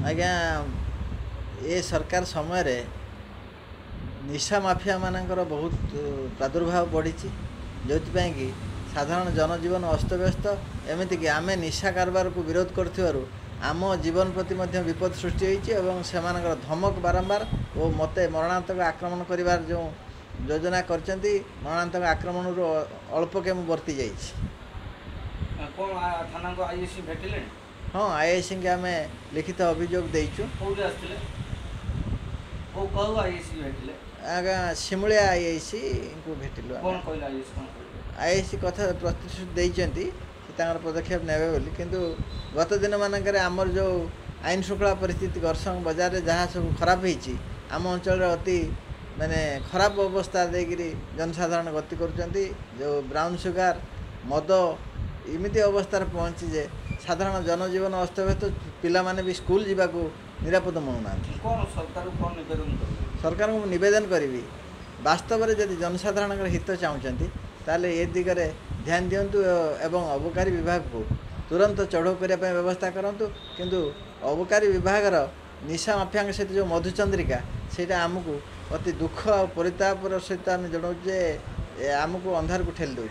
आज्ञा ए सरकार समय रे निशा माफिया मानकर बहुत प्रादुर्भाव बढ़ी जो कि साधारण जनजीवन अस्तव्यस्त एमती कि आम निशा कारबार को विरोध कर आम जीवन प्रति विपद सृष्टि होती से धमक बारंबार और मत मरणातक आक्रमण कर जो योजना कर मरणातक आक्रमण अल्प के वर्ती जा हाँ आईआईसी के आम लिखित अभियोग देचु आज्ञा सिमुलिया आईआईसी को भेटिलु आईआईसी कथा प्रतिश्रुति देती पदक्षेप नेबे बोली किंतु गत दिन मानक आमर जो आईन श्रृंखला परिस्थिति घर्षण बजार में जहाँ सब खराब होती आम अंचल अति माने खराब अवस्था देकरी जनसाधारण गति कर जो ब्राउन सुगार मद इमिति अवस्था पहुँची जे साधारण जनजीवन अस्तव्यस्त पिला माने भी स्कूल जावाक निरापद मनुना सरकार को निवेदन करी वास्तव में जदि जनसाधारण हित चाहते ताले ए दिगरे ध्यान दिंतु एवं अबकारी विभाग को तुरंत चढ़ऊ करने व्यवस्था करूँ किंतु अबकारी विभाग निशा माफिया सहित जो मधुचंद्रिका सेटा आमको अति दुख और परितापर सहित आम जनाऊे आमको अंधार को ठेली दौर।